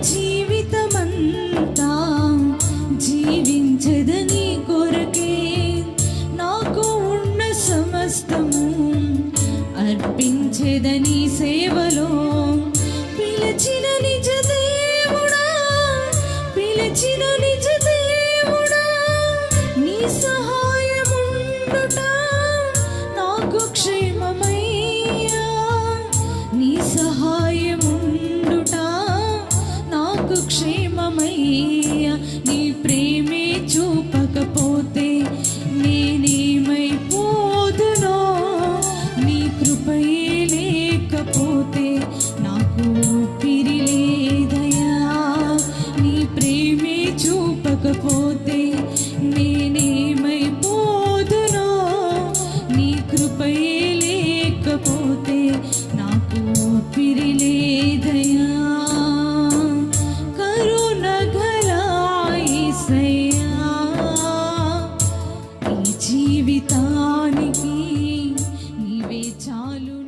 జీవితమంతా జీవించదని కొరకే, నాకు ఉన్న సమస్తము అర్పించేదని సేవలో. పిలిచిన నిజ దేవుడా, పిలిచిన నిజ దేవుడా, నీ సహాయముండుట నాకు క్షేమమయ్యా, నీ సహాయముండుట నాకు క్షేమమయ్యా. నీ ప్రేమే చూపకపోతే నేనేమైపోదునో, నీ కృపయే లేకపోతే నాకు ఊపిరి లేదయా. నీ ప్రేమే చూపకపోతే నేనేమైపోదునో, నీ కృపయే లేకపోతే నాకు ఊపిరి లేదయా. కరుణ గల యేసయ్యా, ఈ జీవితానికి నీవే చాలు.